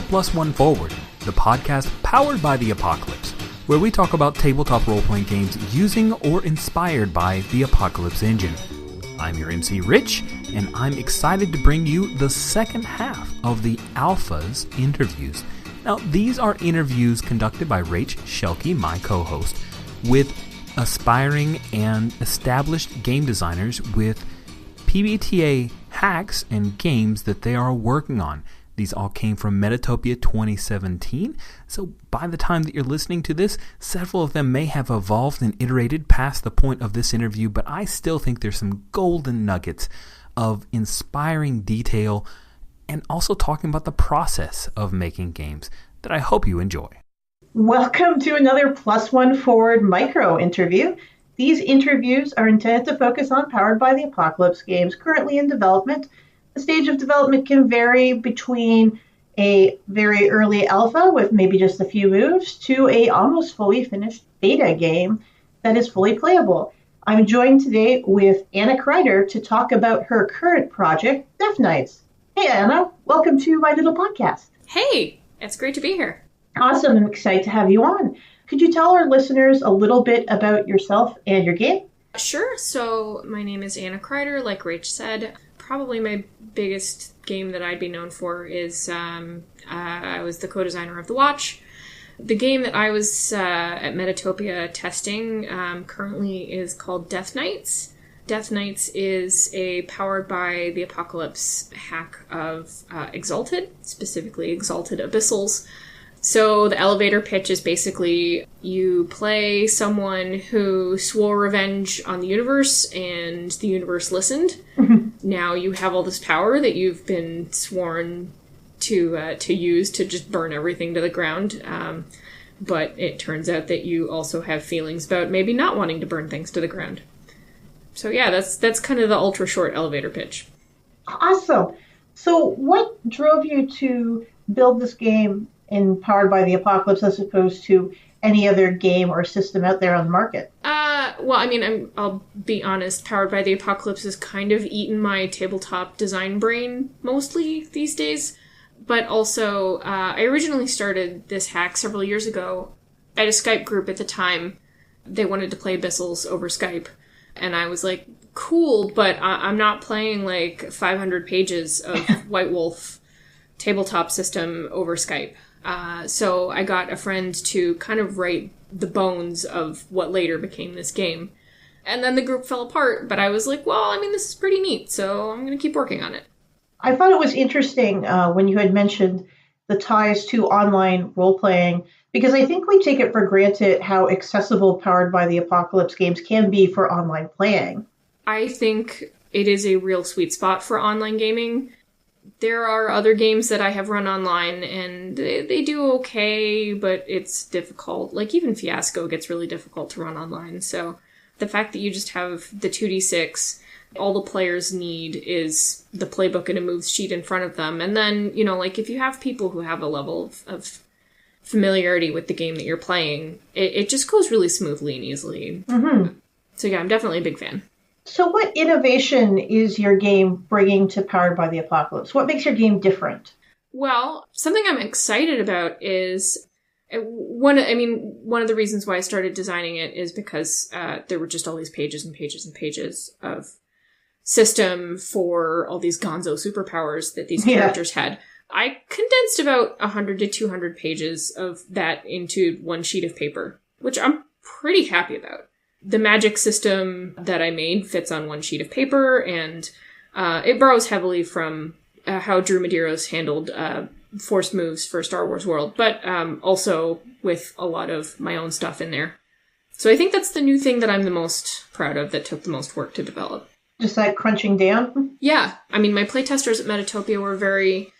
Plus One Forward, the podcast powered by the Apocalypse, where we talk about tabletop role-playing games using or inspired by the Apocalypse engine. I'm your MC Rich, and I'm excited to bring you the second half of the Alpha's interviews. Now, these are interviews conducted by Rach Shelke, my co-host, with aspiring and established game designers with PBTA hacks and games that they are working on. These all came from Metatopia 2017, so by the time that you're listening to this, several of them may have evolved and iterated past the point of this interview, but I still think there's some golden nuggets of inspiring detail and also talking about the process of making games that I hope you enjoy. Welcome to another Plus One Forward micro interview. These interviews are intended to focus on Powered by the Apocalypse games currently in development. The stage of development can vary between a very early alpha with maybe just a few moves to a almost fully finished beta game that is fully playable. I'm joined today with Anna Kreider to talk about her current project, Death Knights. Hey Anna, welcome to my little podcast. Hey, it's great to be here. Awesome, I'm excited to have you on. Could you tell our listeners a little bit about yourself and your game? Sure. So my name is Anna Kreider, like Rach said. Probably my biggest game that I'd be known for is I was the co-designer of The Watch. The game that I was at Metatopia testing currently is called Death Knights. Death Knights is a Powered by the Apocalypse hack of Exalted, specifically Exalted Abyssals. So the elevator pitch is basically you play someone who swore revenge on the universe and the universe listened. Now you have all this power that you've been sworn to use to just burn everything to the ground. But it turns out that you also have feelings about maybe not wanting to burn things to the ground. So yeah, that's kind of the ultra short elevator pitch. Awesome. So what drove you to build this game in Powered by the Apocalypse as opposed to any other game or system out there on the market? Well, I mean, I'll be honest, Powered by the Apocalypse has kind of eaten my tabletop design brain mostly these days. But also, I originally started this hack several years ago at a Skype group at the time. They wanted to play Abyssals over Skype. And I was like, cool, but I'm not playing like 500 pages of White Wolf tabletop system over Skype. So I got a friend to kind of write the bones of what later became this game. And then the group fell apart, but I was like, well, I mean, this is pretty neat, so I'm going to keep working on it. I thought it was interesting when you had mentioned the ties to online role-playing, because I think we take it for granted how accessible Powered by the Apocalypse games can be for online playing. I think it is a real sweet spot for online gaming. There are other games that I have run online, and they do okay, but it's difficult. Like, even Fiasco gets really difficult to run online, so the fact that you just have the 2d6, all the players need is the playbook and a moves sheet in front of them, and then, you know, like, if you have people who have a level of familiarity with the game that you're playing, it just goes really smoothly and easily. Mm-hmm. So yeah, I'm definitely a big fan. So what innovation is your game bringing to Powered by the Apocalypse? What makes your game different? Well, something I'm excited about is one of the reasons why I started designing it is because there were just all these pages and pages and pages of system for all these gonzo superpowers that these characters had. I condensed about 100 to 200 pages of that into one sheet of paper, which I'm pretty happy about. The magic system that I made fits on one sheet of paper, and it borrows heavily from how Drew Medeiros handled forced moves for Star Wars World, but also with a lot of my own stuff in there. So I think that's the new thing that I'm the most proud of, that took the most work to develop. Just like crunching down? Yeah. I mean, my playtesters at Metatopia were very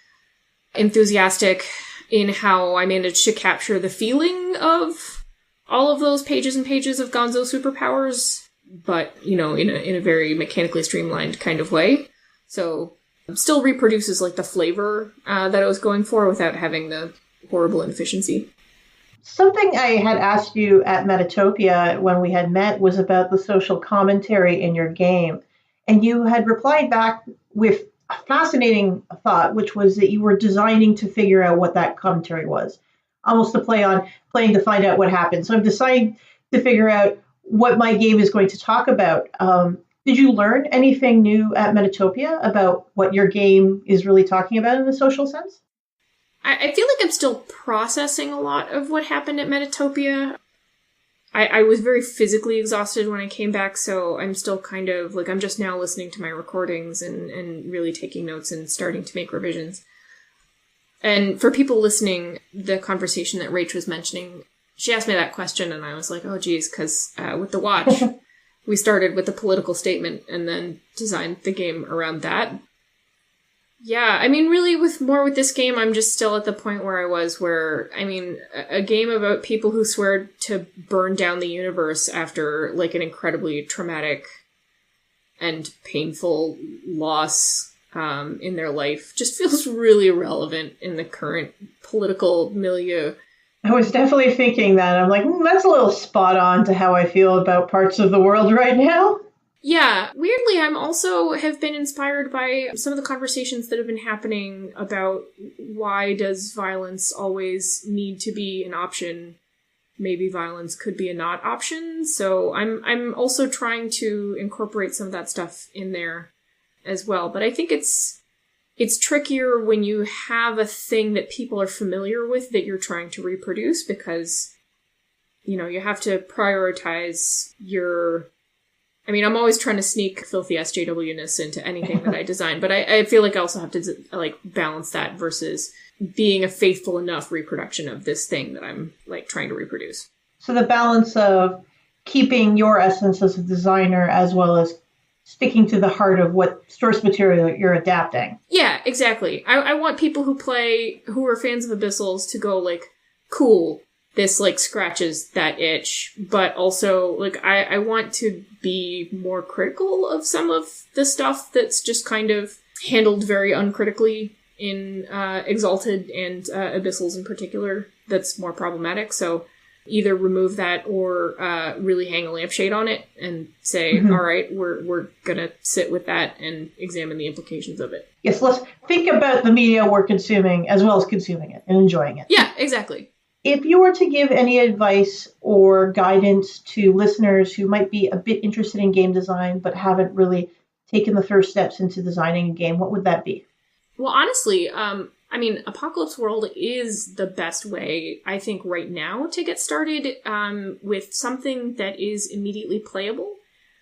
enthusiastic in how I managed to capture the feeling of all of those pages and pages of gonzo superpowers, but, you know, in a very mechanically streamlined kind of way. So it still reproduces, like, the flavor that I was going for without having the horrible inefficiency. Something I had asked you at Metatopia when we had met was about the social commentary in your game. And you had replied back with a fascinating thought, which was that you were designing to figure out what that commentary was, almost to play on playing to find out what happened. So I'm deciding to figure out what my game is going to talk about. Did you learn anything new at Metatopia about what your game is really talking about in the social sense? I feel like I'm still processing a lot of what happened at Metatopia. I was very physically exhausted when I came back, so I'm still kind of, like, I'm just now listening to my recordings and really taking notes and starting to make revisions. And for people listening, the conversation that Rach was mentioning, she asked me that question, and I was like, oh, geez, because with the watch, we started with a political statement and then designed the game around that. Yeah, I mean, really, with this game, I'm just still at the point where I was where, I mean, a game about people who swear to burn down the universe after, like, an incredibly traumatic and painful loss in their life just feels really relevant in the current political milieu. I was definitely thinking that. I'm like, that's a little spot on to how I feel about parts of the world right now. Yeah, weirdly, I'm also have been inspired by some of the conversations that have been happening about why does violence always need to be an option? Maybe violence could be a not option. So I'm also trying to incorporate some of that stuff in there as well. But I think it's trickier when you have a thing that people are familiar with that you're trying to reproduce because, you know, you have to prioritize your... I mean, I'm always trying to sneak filthy SJW-ness into anything that I design, but I feel like I also have to, like, balance that versus being a faithful enough reproduction of this thing that I'm, like, trying to reproduce. So the balance of keeping your essence as a designer as well as sticking to the heart of what source material you're adapting. Yeah, exactly. I want people who are fans of Abyssals to go, like, cool, this, like, scratches that itch, but also, like, I want to be more critical of some of the stuff that's just kind of handled very uncritically in Exalted and Abyssals in particular that's more problematic. So either remove that or really hang a lampshade on it and say, all right, we're gonna sit with that and examine the implications of it. Yes, let's think about the media we're consuming as well as consuming it and enjoying it. Yeah, exactly. If you were to give any advice or guidance to listeners who might be a bit interested in game design but haven't really taken the first steps into designing a game, what would that be? Well, honestly, I mean, Apocalypse World is the best way, I think, right now to get started with something that is immediately playable.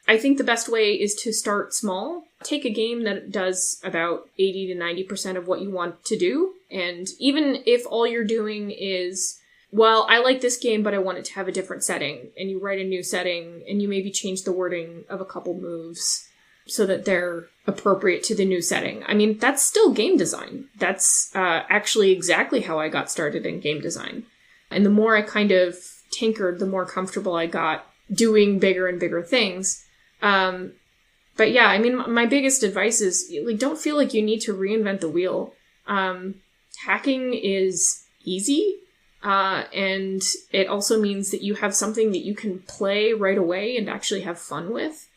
I think the best way is to start small. Take a game that does about 80 to 90% of what you want to do. And even if all you're doing is... well, I like this game, but I want it to have a different setting. And you write a new setting, and you maybe change the wording of a couple moves so that they're appropriate to the new setting. I mean, that's still game design. That's actually exactly how I got started in game design. And the more I kind of tinkered, the more comfortable I got doing bigger and bigger things. But yeah, I mean, my biggest advice is, like, don't feel like you need to reinvent the wheel. Hacking is easy. And it also means that you have something that you can play right away and actually have fun with.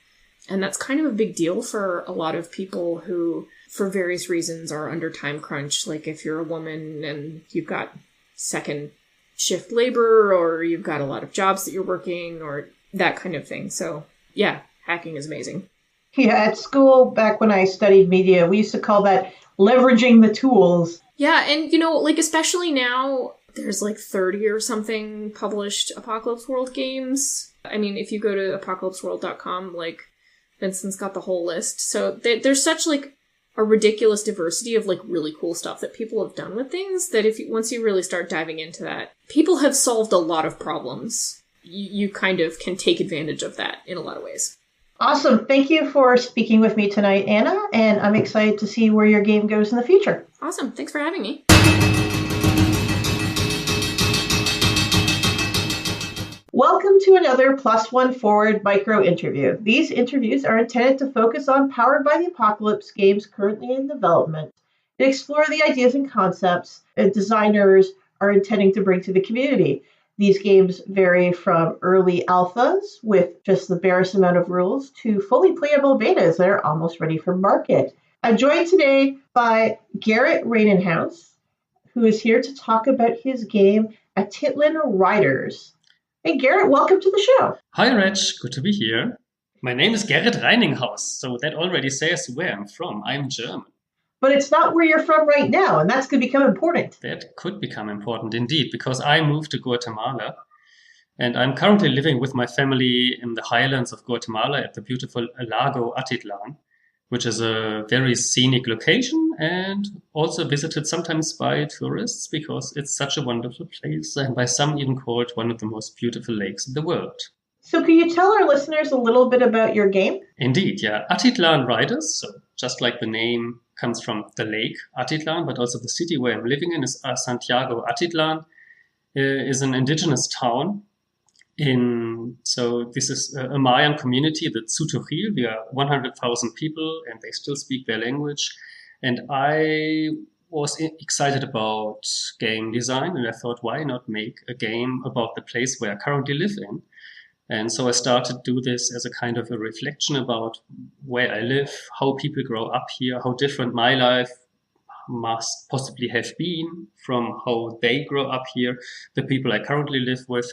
And that's kind of a big deal for a lot of people who, for various reasons, are under time crunch. Like if you're a woman and you've got second shift labor, or you've got a lot of jobs that you're working, or that kind of thing. So yeah, hacking is amazing. Yeah, at school, back when I studied media, we used to call that leveraging the tools. Yeah, and you know, like especially now, there's like 30 or something published Apocalypse World games. I mean, if you go to apocalypseworld.com, like, Vincent's got the whole list. So there's such, like, a ridiculous diversity of, like, really cool stuff that people have done with things that once you really start diving into that, people have solved a lot of problems. You kind of can take advantage of that in a lot of ways. Awesome. Thank you for speaking with me tonight, Anna, and I'm excited to see where your game goes in the future. Awesome. Thanks for having me. Welcome to another Plus One Forward micro interview. These interviews are intended to focus on Powered by the Apocalypse games currently in development and explore the ideas and concepts that designers are intending to bring to the community. These games vary from early alphas with just the barest amount of rules to fully playable betas that are almost ready for market. I'm joined today by Garrett Rainenhouse, who is here to talk about his game, Atitlan Riders. Hey, Garrett, welcome to the show. Hi, Reg. Good to be here. My name is Garrett Rainenhouse, so that already says where I'm from. I'm German. But it's not where you're from right now, and that's going to become important. That could become important indeed, because I moved to Guatemala, and I'm currently living with my family in the highlands of Guatemala at the beautiful Lago Atitlan, which is a very scenic location and also visited sometimes by tourists because it's such a wonderful place, and by some even called one of the most beautiful lakes in the world. So can you tell our listeners a little bit about your game? Indeed, yeah. Atitlan Riders, so just like the name comes from the lake Atitlan, but also the city where I'm living in is Santiago Atitlan, is an indigenous town. So this is a Mayan community, the Tzutuhil. We are 100,000 people and they still speak their language. And I was excited about game design, and I thought, why not make a game about the place where I currently live in? And so I started to do this as a kind of a reflection about where I live, how people grow up here, how different my life must possibly have been from how they grow up here, the people I currently live with,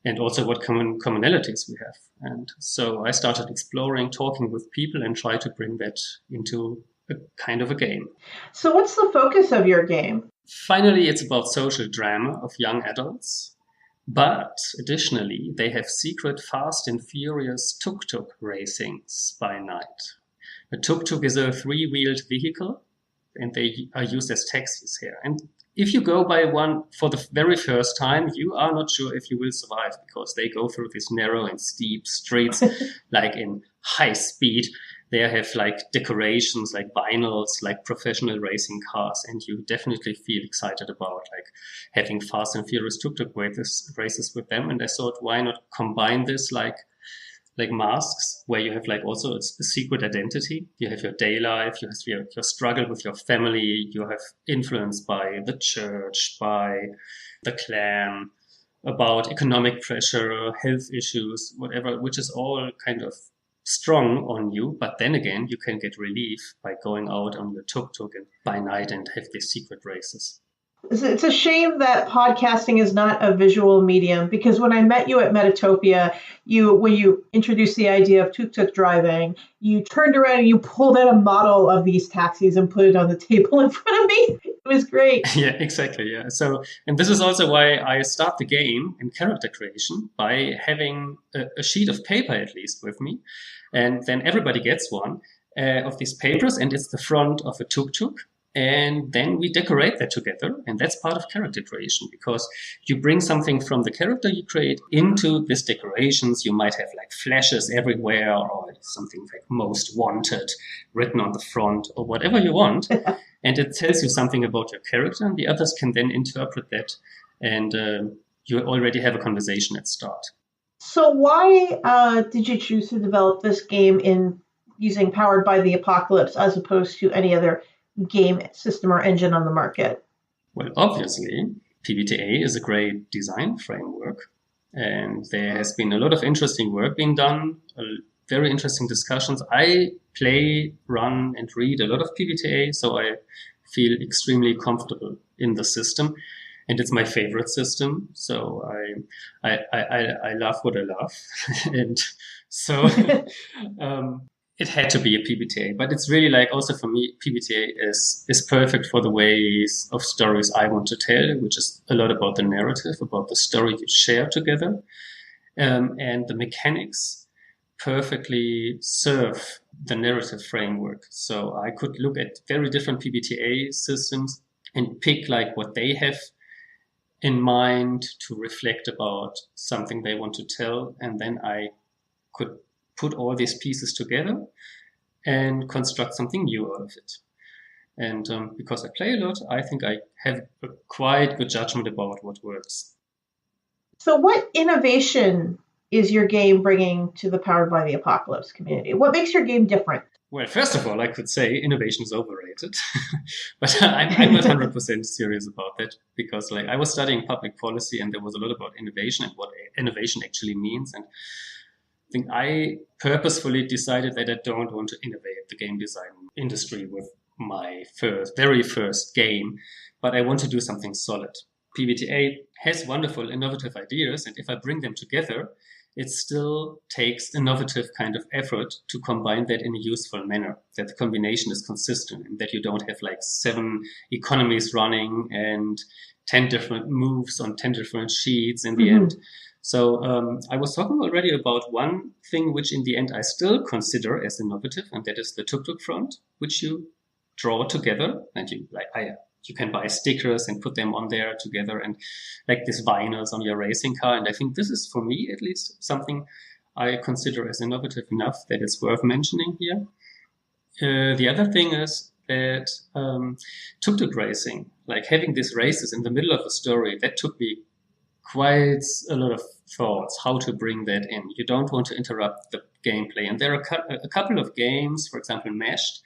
and also what commonalities we have. And so I started exploring, talking with people, and try to bring that into a kind of a game. So what's the focus of your game? Finally, it's about social drama of young adults. But additionally, they have secret fast and furious tuk-tuk racings by night. A tuk-tuk is a three-wheeled vehicle, and they are used as taxis here. And if you go by one for the very first time, you are not sure if you will survive, because they go through these narrow and steep streets, like in high speed. They have like decorations, like vinyls, like professional racing cars, and you definitely feel excited about like having fast and furious tuk-tuk races with them. And I thought, why not combine this like masks, where you have like also a secret identity. You have your day life, you have your struggle with your family, you have influence by the church, by the clan, about economic pressure, health issues, whatever, which is all kind of strong on you. But then again, you can get relief by going out on your tuk-tuk and by night and have these secret races. It's a shame that podcasting is not a visual medium, because when I met you at Metatopia, when you introduced the idea of tuk-tuk driving, you turned around and you pulled out a model of these taxis and put it on the table in front of me. It was great. Yeah, exactly. Yeah. So, and this is also why I start the game in character creation by having a sheet of paper at least with me. And then everybody gets one of these papers, and it's the front of a tuk-tuk. And then we decorate that together. And that's part of character creation, because you bring something from the character you create into these decorations. You might have like flashes everywhere, or something like most wanted written on the front, or whatever you want. And it tells you something about your character, and the others can then interpret that. And you already have a conversation at start. So why did you choose to develop this game in using Powered by the Apocalypse as opposed to any other game system or engine on the market? Well, obviously, PBTA is a great design framework, and there has been a lot of interesting work being done, very interesting discussions. I play, run, and read a lot of PBTA, so I feel extremely comfortable in the system. And it's my favorite system, so I love what I love. And so it had to be a PBTA. But it's really like, also for me, PBTA is perfect for the ways of stories I want to tell, which is a lot about the narrative, about the story you share together. And the mechanics perfectly serve the narrative framework. So I could look at very different PBTA systems and pick like what they have in mind to reflect about something they want to tell. And then I could put all these pieces together and construct something new out of it. And because I play a lot, I think I have a quite good judgment about what works. So what innovation is your game bringing to the Powered by the Apocalypse community? What makes your game different? Well, first of all, I could say innovation is overrated, but I'm not 100% serious about that, because like I was studying public policy and there was a lot about innovation and what innovation actually means. And I think I purposefully decided that I don't want to innovate the game design industry with my very first game, but I want to do something solid. PBTA has wonderful, innovative ideas, and if I bring them together, it still takes innovative kind of effort to combine that in a useful manner, that the combination is consistent and that you don't have like 7 economies running and 10 different moves on 10 different sheets in the end. So I was talking already about one thing which in the end I still consider as innovative, and that is the tuk-tuk front, which you draw together, and you can buy stickers and put them on there together, and like these vinyls on your racing car. And I think this is, for me at least, something I consider as innovative enough that it's worth mentioning here. The other thing is that tuk-tuk racing, like having these races in the middle of a story, that took me quite a lot of thoughts how to bring that in. You don't want to interrupt the gameplay. And there are a couple of games, for example, Meshed,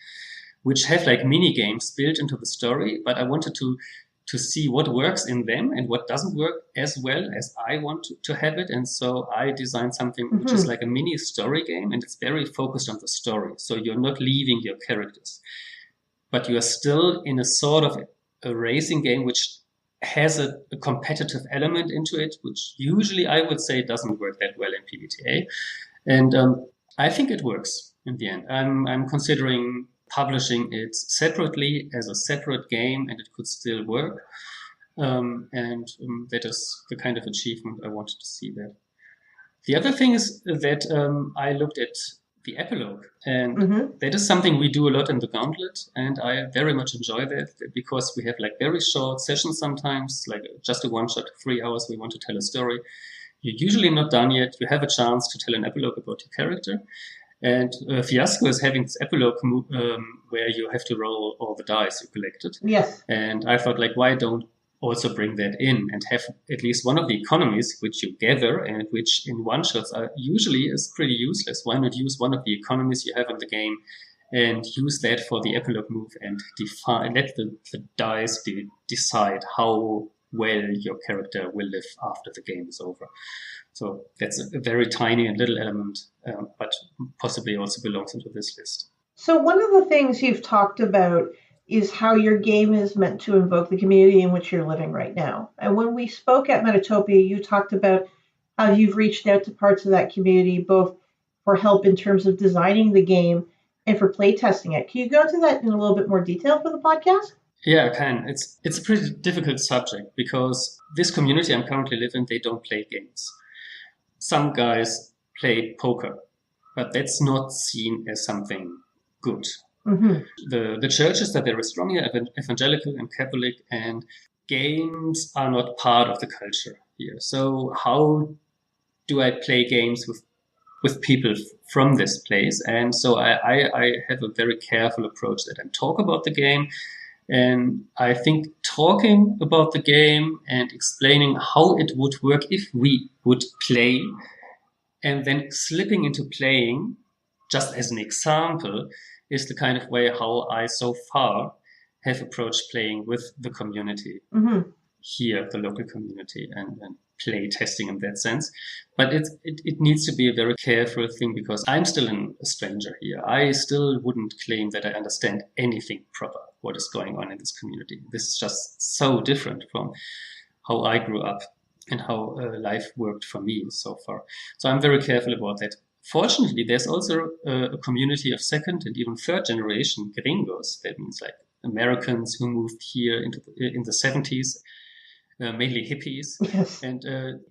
which have like mini games built into the story, but I wanted to see what works in them and what doesn't work as well as I want to have it. And so I designed something which is like a mini story game, and it's very focused on the story. So you're not leaving your characters, but you are still in a sort of a racing game which has a competitive element into it, which usually I would say doesn't work that well in PBTA. And I think it works in the end. I'm considering publishing it separately as a separate game, and it could still work. And that is the kind of achievement I wanted to see there. The other thing is that I looked at the epilogue, and that is something we do a lot in the Gauntlet, and I very much enjoy that because we have like very short sessions sometimes, like just a one-shot, 3 hours, we want to tell a story. You're usually not done yet. You have a chance to tell an epilogue about your character. And Fiasco is having this epilogue where you have to roll all the dice you collected. Yes. And I thought, like, why don't also bring that in and have at least one of the economies which you gather and which in one-shots are usually is pretty useless. Why not use one of the economies you have in the game and use that for the epilogue move and let the dice decide how well your character will live after the game is over. So that's a very tiny and little element, but possibly also belongs into this list. So one of the things you've talked about is how your game is meant to invoke the community in which you're living right now. And when we spoke at Metatopia, you talked about how you've reached out to parts of that community, both for help in terms of designing the game and for play testing it. Can you go into that in a little bit more detail for the podcast? Yeah, I can. It's a pretty difficult subject because this community I'm currently living in, they don't play games. Some guys play poker, but that's not seen as something good. The churches that are very strong here, evangelical and Catholic, and games are not part of the culture here. So how do I play games with people from this place? And so I have a very careful approach that I talk about the game. And I think talking about the game and explaining how it would work if we would play, and then slipping into playing, just as an example, is the kind of way how I so far have approached playing with the community here, the local community, and play testing in that sense. But it needs to be a very careful thing because I'm still a stranger here. I still wouldn't claim that I understand anything proper, what is going on in this community. This is just so different from how I grew up and how life worked for me so far. So I'm very careful about that. Fortunately, there's also a community of second and even third generation gringos. That means like Americans who moved here in the 70s, mainly hippies. Yes. And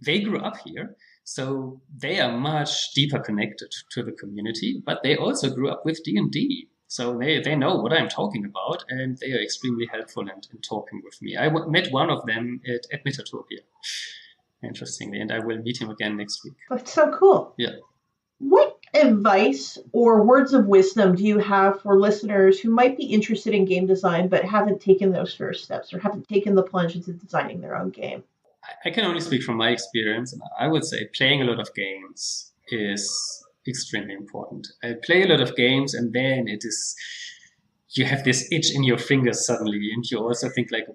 they grew up here. So they are much deeper connected to the community, but they also grew up with D&D. So they know what I'm talking about, and they are extremely helpful in talking with me. I met one of them at Metatopia, interestingly, and I will meet him again next week. That's so cool. Yeah. What advice or words of wisdom do you have for listeners who might be interested in game design but haven't taken those first steps or haven't taken the plunge into designing their own game? I can only speak from my experience, and I would say playing a lot of games is extremely important. I play a lot of games, and then you have this itch in your fingers suddenly, and you also think like,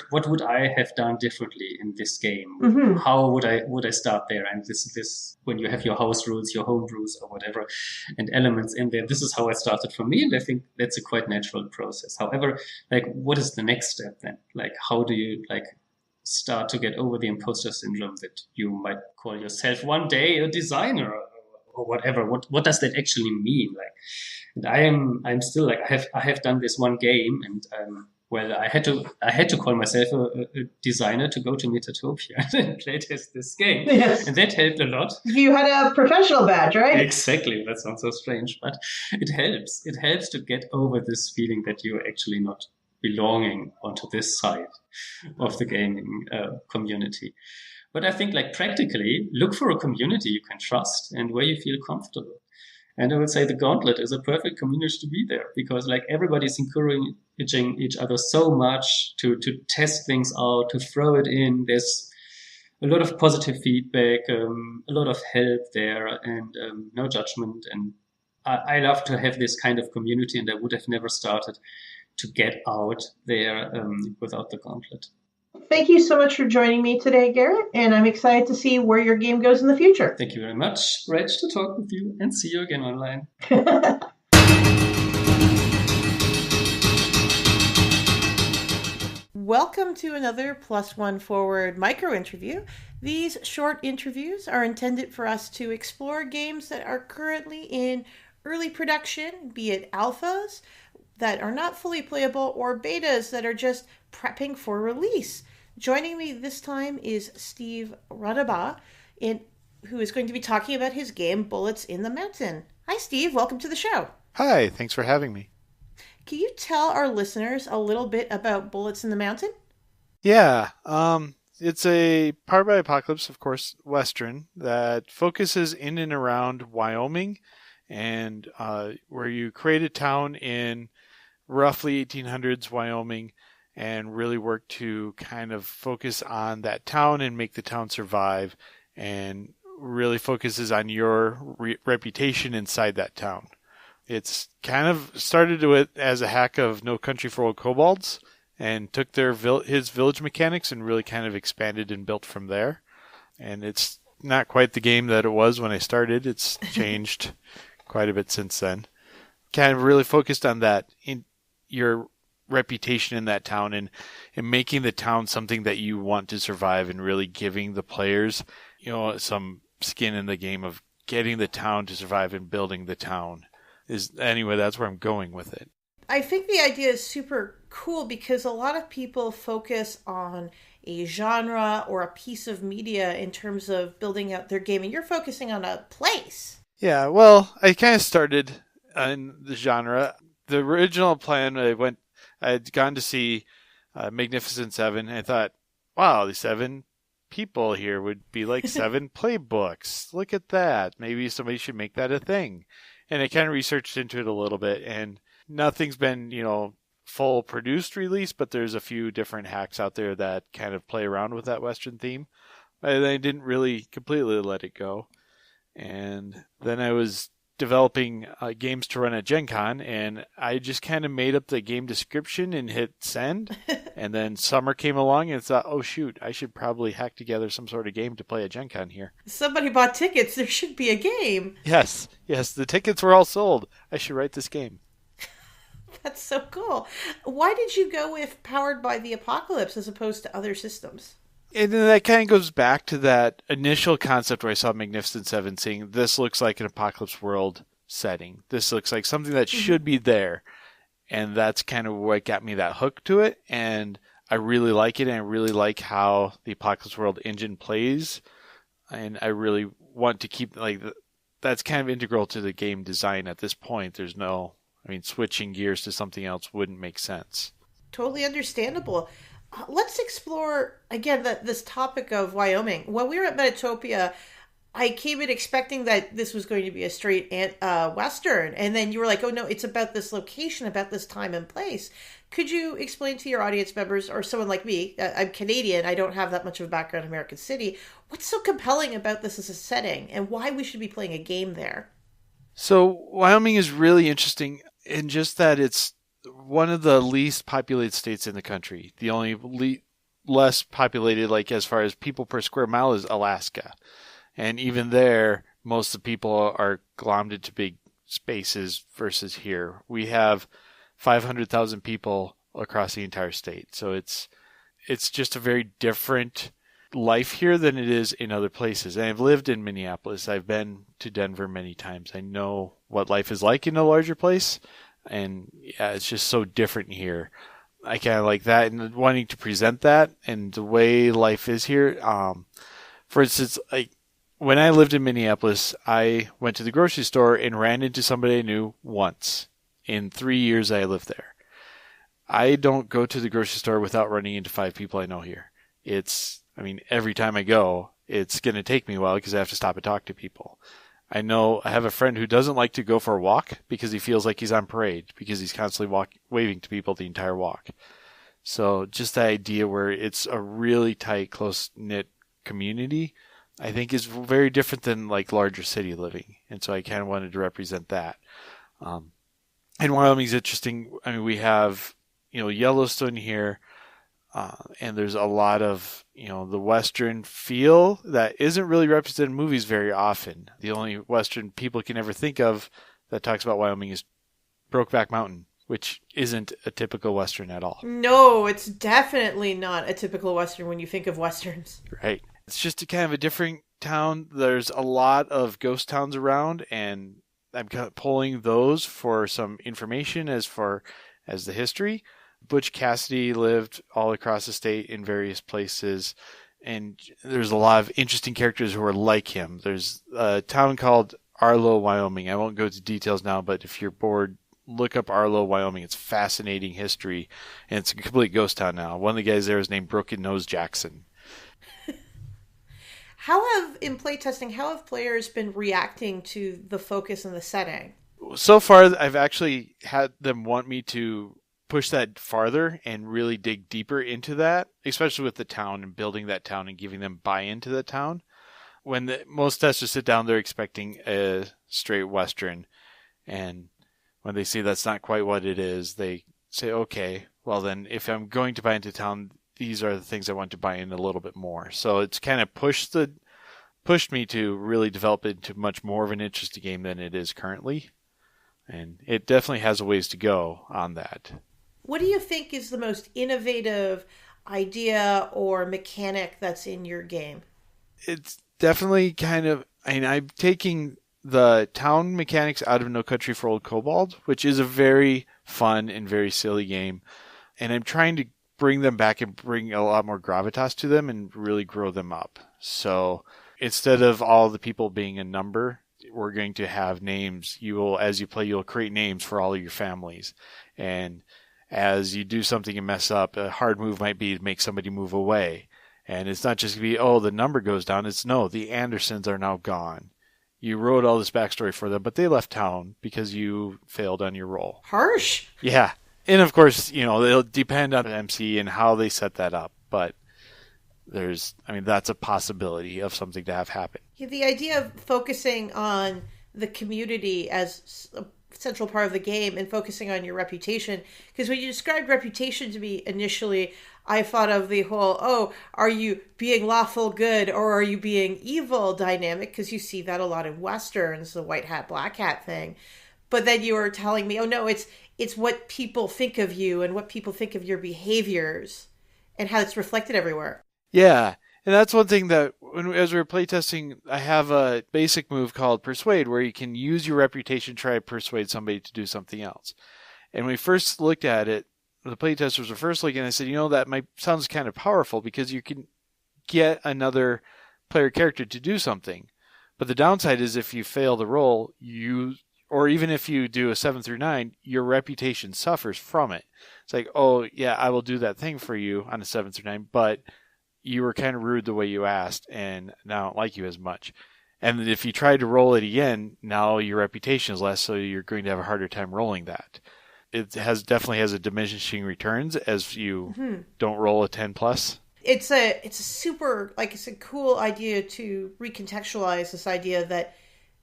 what would I have done differently in this game? Mm-hmm. How would I start there? And this when you have your house rules, your home rules, or whatever, and elements in there, this is how I started for me, and I think that's a quite natural process. However, like, what is the next step then? Like, how do you like start to get over the imposter syndrome that you might call yourself one day a designer or whatever? What does that actually mean? Like. And I'm still like I have done this one game, and well, I had to call myself a designer to go to Metatopia and playtest this game, Yes. and that helped a lot. You had a professional badge, right? Exactly, that sounds so strange, but it helps. It helps to get over this feeling that you're actually not belonging onto this side of the gaming community. But I think, like, practically, look for a community you can trust and where you feel comfortable. And I would say the Gauntlet is a perfect community to be there, because like everybody's encouraging each other so much to test things out, to throw it in. There's a lot of positive feedback, a lot of help there, and no judgment. And I love to have this kind of community, and I would have never started to get out there without the Gauntlet. Thank you so much for joining me today, Garrett, and I'm excited to see where your game goes in the future. Thank you very much. Great to talk with you, and see you again online. Welcome to another Plus One Forward micro interview. These short interviews are intended for us to explore games that are currently in early production, be it alphas that are not fully playable or betas that are just prepping for release. Joining me this time is Steve Radaba, who is going to be talking about his game Bullets in the Mountain. Hi, Steve. Welcome to the show. Hi. Thanks for having me. Can you tell our listeners a little bit about Bullets in the Mountain? Yeah. It's a Powered by Apocalypse, of course, Western that focuses in and around Wyoming, and where you create a town in roughly 1800s Wyoming and really work to kind of focus on that town and make the town survive, and really focuses on your reputation inside that town. It's kind of started with as a hack of No Country for Old Kobolds, and took his village mechanics and really kind of expanded and built from there. And it's not quite the game that it was when I started. It's changed quite a bit since then. Kind of really focused on that, in your reputation in that town, and making the town something that you want to survive, and really giving the players, some skin in the game of getting the town to survive and building the town. Anyway, that's where I'm going with it. I think the idea is super cool because a lot of people focus on a genre or a piece of media in terms of building out their game, and you're focusing on a place. Yeah, well, I kind of started in the genre. The original plan, I had gone to see Magnificent Seven, and I thought, wow, the 7 people here would be like 7 playbooks. Look at that. Maybe somebody should make that a thing. And I kind of researched into it a little bit, and nothing's been, full produced release, but there's a few different hacks out there that kind of play around with that Western theme. And I didn't really completely let it go. And then I was developing games to run at Gen Con, and I just kind of made up the game description and hit send. And then summer came along and thought, oh shoot, I should probably hack together some sort of game to play at Gen Con here. Somebody bought tickets. There should be a game. Yes, the tickets were all sold. I should write this game. That's so cool. Why did you go with Powered by the Apocalypse as opposed to other systems? And then that kind of goes back to that initial concept where I saw Magnificent Seven saying, this looks like an apocalypse world setting. This looks like something that should be there. And that's kind of what got me that hook to it. And I really like it, and I really like how the Apocalypse World engine plays. And I really want to keep, that's kind of integral to the game design at this point. There's switching gears to something else wouldn't make sense. Totally understandable. Let's explore, again, this topic of Wyoming. When we were at Metatopia, I came in expecting that this was going to be a straight Western. And then you were like, oh, no, it's about this location, about this time and place. Could you explain to your audience members, or someone like me, I'm Canadian, I don't have that much of a background in American City, what's so compelling about this as a setting, and why we should be playing a game there? So Wyoming is really interesting in just that it's one of the least populated states in the country. The only less populated, like as far as people per square mile, is Alaska. And even there, most of the people are glommed into big spaces versus here. We have 500,000 people across the entire state. So it's just a very different life here than it is in other places. And I've lived in Minneapolis. I've been to Denver many times. I know what life is like in a larger place. And yeah, it's just so different here. I kind of like that and wanting to present that and the way life is here. For instance, like when I lived in Minneapolis, I went to the grocery store and ran into somebody I knew once in 3 years I lived there. I don't go to the grocery store without running into 5 people I know here. Every time I go, it's going to take me a while because I have to stop and talk to people. I have a friend who doesn't like to go for a walk because he feels like he's on parade because he's constantly waving to people the entire walk. So just the idea where it's a really tight, close-knit community, I think is very different than like larger city living. And so I kind of wanted to represent that. And Wyoming's interesting. I mean, we have, Yellowstone here, and there's a lot of, the Western feel that isn't really represented in movies very often. The only Western people can ever think of that talks about Wyoming is Brokeback Mountain, which isn't a typical Western at all. No, it's definitely not a typical Western when you think of Westerns. Right. It's just kind of a different town. There's a lot of ghost towns around, and I'm kind of pulling those for some information as far as the history. Butch Cassidy lived all across the state in various places, and there's a lot of interesting characters who are like him. There's a town called Arlo, Wyoming. I won't go into details now, but if you're bored, look up Arlo, Wyoming. It's fascinating history, and it's a complete ghost town now. One of the guys there is named Broken Nose Jackson. In playtesting, how have players been reacting to the focus and the setting? So far, I've actually had them want me to push that farther and really dig deeper into that, especially with the town and building that town and giving them buy-in to the town. When most testers sit down, they're expecting a straight Western, and when they see that's not quite what it is, they say, okay, well then, if I'm going to buy into town, these are the things I want to buy in a little bit more. So it's kind of pushed me to really develop it into much more of an interesting game than it is currently. And it definitely has a ways to go on that. What do you think is the most innovative idea or mechanic that's in your game? It's definitely I'm taking the town mechanics out of No Country for Old Kobold, which is a very fun and very silly game. And I'm trying to bring them back and bring a lot more gravitas to them and really grow them up. So instead of all the people being a number, we're going to have names. As you play, you'll create names for all of your families. And as you do something and mess up, a hard move might be to make somebody move away. And it's not just going to be, the number goes down. It's no, the Andersons are now gone. You wrote all this backstory for them, but they left town because you failed on your roll. Harsh. Yeah. And of course, it'll depend on the MC and how they set that up. But that's a possibility of something to have happen. The idea of focusing on the community as a central part of the game and focusing on your reputation, because when you described reputation to me initially, I thought of the whole, are you being lawful good or are you being evil dynamic? Because you see that a lot in Westerns, the white hat, black hat thing. But then you were telling me, no, it's what people think of you and what people think of your behaviors and how it's reflected everywhere. Yeah. And that's one thing that, as we were playtesting, I have a basic move called Persuade, where you can use your reputation to try to persuade somebody to do something else. And when we first looked at it, the playtesters were first looking, and I said, that sounds kind of powerful because you can get another player character to do something. But the downside is if you fail the roll, or even if you do a 7 through 9, your reputation suffers from it. It's like, I will do that thing for you on a 7 through 9, but you were kind of rude the way you asked, and now I don't like you as much. And if you try to roll it again, now your reputation is less, so you're going to have a harder time rolling that. It definitely has a diminishing returns as you don't roll a 10 plus. It's a super, it's a cool idea to recontextualize this idea that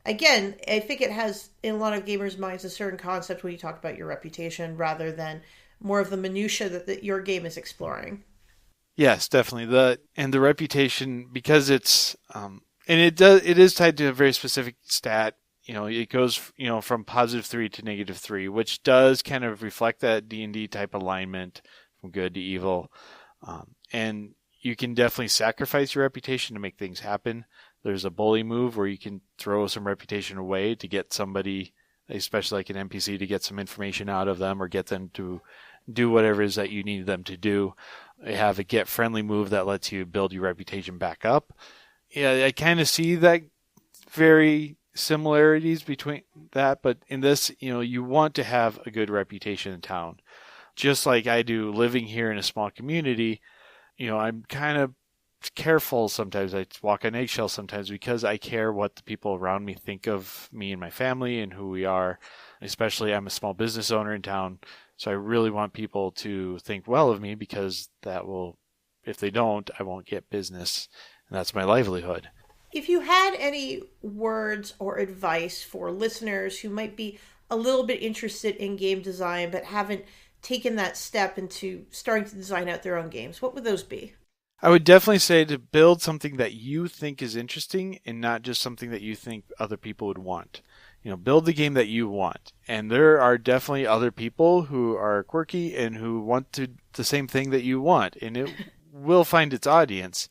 again, I think it has, in a lot of gamers' minds, a certain concept when you talk about your reputation rather than more of the minutia that your game is exploring. Yes, definitely. The reputation, because it's and it is tied to a very specific stat. It goes from +3 to -3, which does kind of reflect that D&D type alignment from good to evil. And you can definitely sacrifice your reputation to make things happen. There's a bully move where you can throw some reputation away to get somebody, especially like an NPC, to get some information out of them or get them to do whatever it is that you need them to do. They have a get friendly move that lets you build your reputation back up. Yeah, I kind of see that very similarities between that, but in this, you want to have a good reputation in town. Just like I do living here in a small community, I'm kind of careful sometimes. I walk on eggshells sometimes because I care what the people around me think of me and my family and who we are. Especially I'm a small business owner in town, so I really want people to think well of me because that will, if they don't, I won't get business, and that's my livelihood. If you had any words or advice for listeners who might be a little bit interested in game design but haven't taken that step into starting to design out their own games, what would those be? I would definitely say to build something that you think is interesting and not just something that you think other people would want. Build the game that you want. And there are definitely other people who are quirky and who want the same thing that you want. And it will find its audience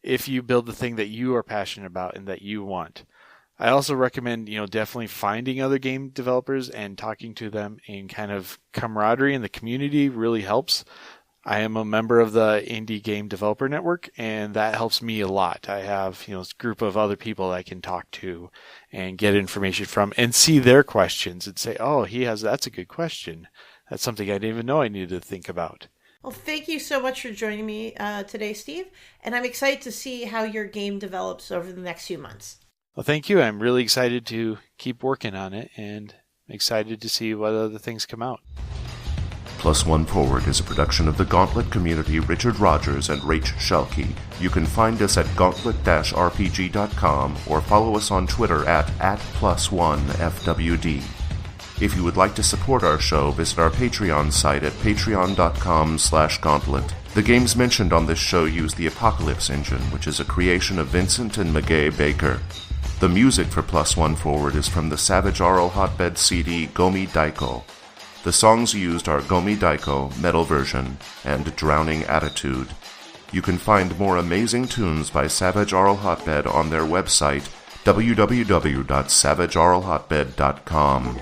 if you build the thing that you are passionate about and that you want. I also recommend, definitely finding other game developers and talking to them, and kind of camaraderie in the community really helps. I am a member of the Indie Game Developer Network, and that helps me a lot. I have, this group of other people that I can talk to and get information from and see their questions and say, oh, that's a good question. That's something I didn't even know I needed to think about. Well, thank you so much for joining me today, Steve. And I'm excited to see how your game develops over the next few months. Well, thank you. I'm really excited to keep working on it and excited to see what other things come out. +1 Forward is a production of the Gauntlet community, Richard Rogers and Rach Shelkey. You can find us at gauntlet-rpg.com or follow us on Twitter at +1FWD. If you would like to support our show, visit our Patreon site at patreon.com/gauntlet. The games mentioned on this show use the Apocalypse engine, which is a creation of Vincent and Magay Baker. The music for +1 Forward is from the Savage Aural Hotbed CD Gomi Daiko. The songs used are Gomi Daiko, Metal Version, and Drowning Attitude. You can find more amazing tunes by Savage Aural Hotbed on their website, www.savageauralhotbed.com.